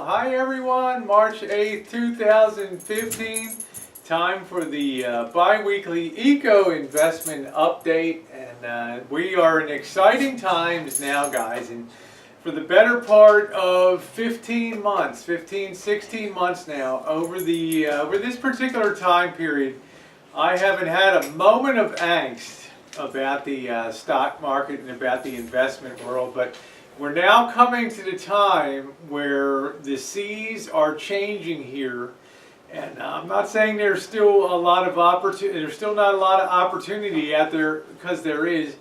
Hi everyone, March 8th, 2015. Time for the bi-weekly EcoInvestment update, and we are in exciting times now, guys. And for the better part of 16 months now, over this particular time period, I haven't had a moment of angst about the stock market and about the investment world, but we're now coming to the time where the seas are changing here, and I'm not saying there's still a lot of opportunity. There's still not a lot of opportunity out there, because there is,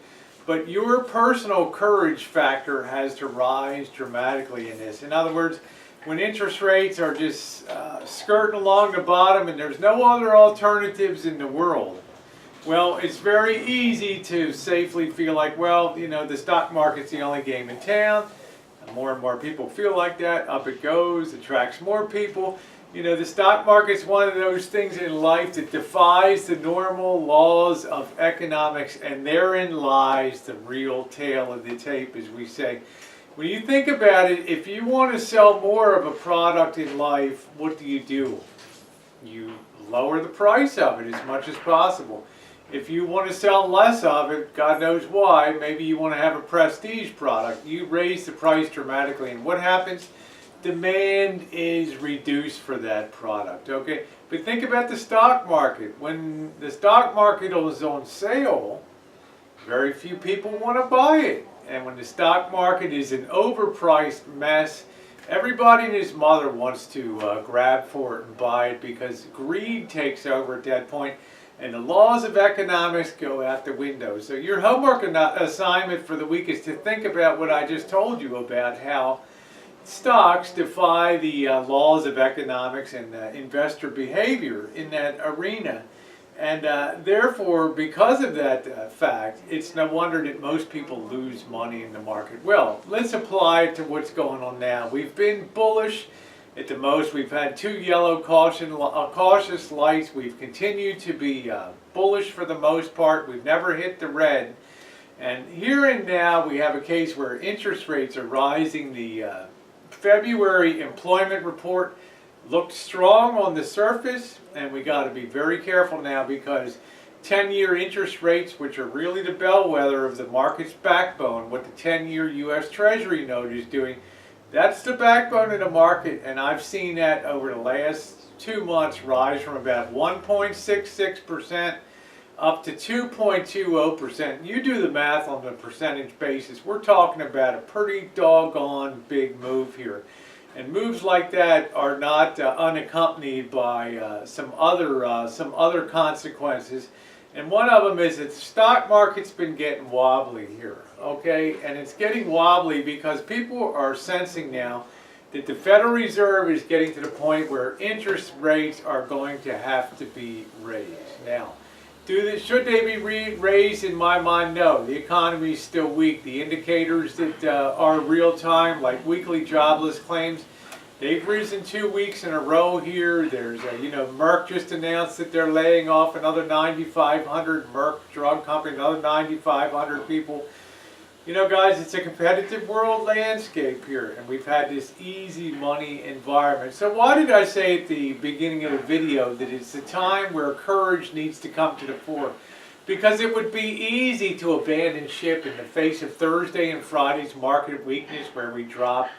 but your personal courage factor has to rise dramatically in this. In other words, when interest rates are just skirting along the bottom and there's no other alternatives in the world, well, it's very easy to safely feel like, well, you know, the stock market's the only game in town. And more people feel like that. Up it goes, attracts more people. You know, the stock market's one of those things in life that defies the normal laws of economics, and therein lies the real tale of the tape, as we say. When you think about it, if you want to sell more of a product in life, what do? You lower the price of it as much as possible. If you want to sell less of it, God knows why, maybe you want to have a prestige product, you raise the price dramatically, and what happens? Demand is reduced for that product, okay? But think about the stock market. When the stock market is on sale, very few people want to buy it. And when the stock market is an overpriced mess, everybody and his mother wants to grab for it and buy it, because greed takes over at that point, and the laws of economics go out the window. So your homework assignment for the week is to think about what I just told you about, how stocks defy the laws of economics and investor behavior in that arena. And therefore, because of that fact, it's no wonder that most people lose money in the market. Well, let's apply it to what's going on now. We've been bullish. At the most, we've had two yellow cautious lights. We've continued to be bullish for the most part. We've never hit the red. And here and now, we have a case where interest rates are rising. The February employment report looked strong on the surface, and we got to be very careful now, because 10-year interest rates, which are really the bellwether of the market's backbone, what the 10-year U.S. Treasury note is doing, that's the backbone of the market, and I've seen that over the last 2 months rise from about 1.66% up to 2.20%. You do the math on the percentage basis. We're talking about a pretty doggone big move here. And moves like that are not unaccompanied by some other consequences. And one of them is that the stock market's been getting wobbly here, okay? And it's getting wobbly because people are sensing now that the Federal Reserve is getting to the point where interest rates are going to have to be raised. Now, should they be raised? In my mind, no. The economy is still weak. The indicators that are real time, like weekly jobless claims, they've risen 2 weeks in a row here. There's, Merck just announced that they're laying off another 9,500, Merck Drug Company, another 9,500 people. You know, guys, it's a competitive world landscape here, and we've had this easy money environment. So why did I say at the beginning of the video that it's the time where courage needs to come to the fore? Because it would be easy to abandon ship in the face of Thursday and Friday's market weakness, where we dropped,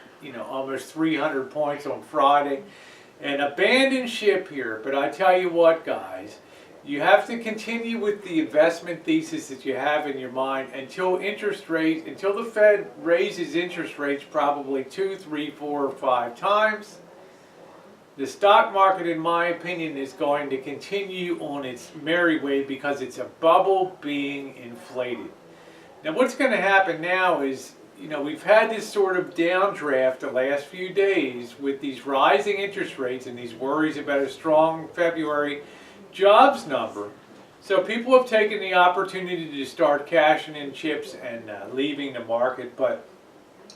almost 300 points on Friday, and abandon ship here. But I tell you what, guys, you have to continue with the investment thesis that you have in your mind until the Fed raises interest rates probably 2, 3, 4, or 5 times. The stock market, in my opinion, is going to continue on its merry way, because it's a bubble being inflated. Now, what's going to happen now is, we've had this sort of downdraft the last few days with these rising interest rates and these worries about a strong February jobs number. So people have taken the opportunity to start cashing in chips and leaving the market. But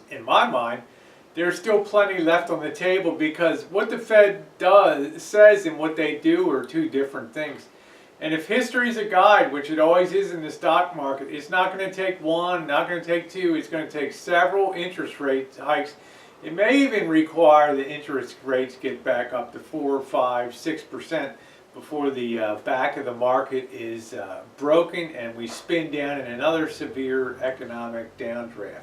in my mind, there's still plenty left on the table, because what the Fed says and what they do are two different things. And if history's a guide, which it always is in the stock market, it's not going to take one, not going to take two, it's going to take several interest rate hikes It may even require the interest rates get back up to 4, 5, 6% before the back of the market is broken and we spin down in another severe economic downdraft.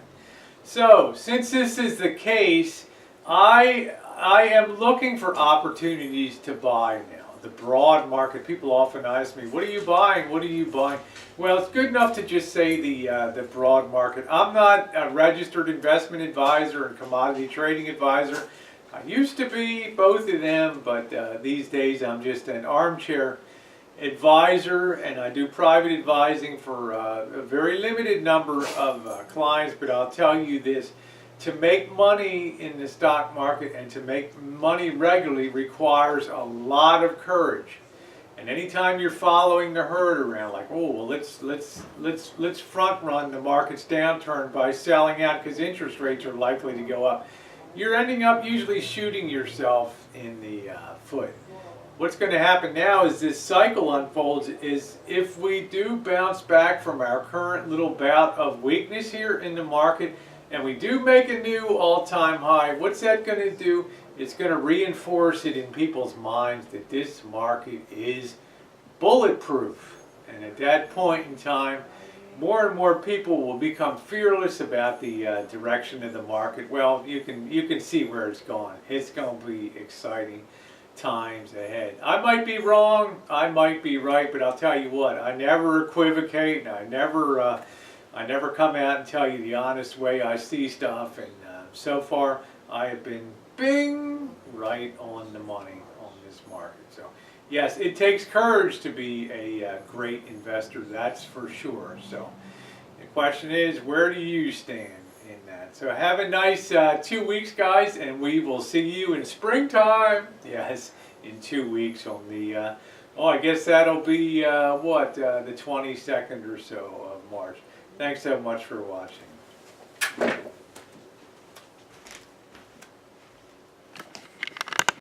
So, since this is the case, I am looking for opportunities to buy now. The broad market. People often ask me, "What are you buying? What are you buying?" Well, it's good enough to just say the broad market. I'm not a registered investment advisor and commodity trading advisor. I used to be both of them, but these days I'm just an armchair advisor, and I do private advising for a very limited number of clients. But I'll tell you this. To make money in the stock market and to make money regularly requires a lot of courage. And anytime you're following the herd around, like, oh, well, let's front run the market's downturn by selling out because interest rates are likely to go up, you're ending up usually shooting yourself in the foot. What's going to happen now as this cycle unfolds is if we do bounce back from our current little bout of weakness here in the market, and we do make a new all-time high, what's that going to do? It's going to reinforce it in people's minds that this market is bulletproof. And at that point in time, more and more people will become fearless about the direction of the market. Well, you can see where it's going. It's going to be exciting times ahead. I might be wrong, I might be right, but I'll tell you what, I never equivocate, and I never come out and tell you the honest way I see stuff, and so far I have been bing right on the money on this market. So yes, it takes courage to be a great investor, that's for sure. So the question is, where do you stand in that? So have a nice 2 weeks, guys, and we will see you in springtime. Yes, in 2 weeks on the I guess that'll be the 22nd or so of March. Thanks so much for watching.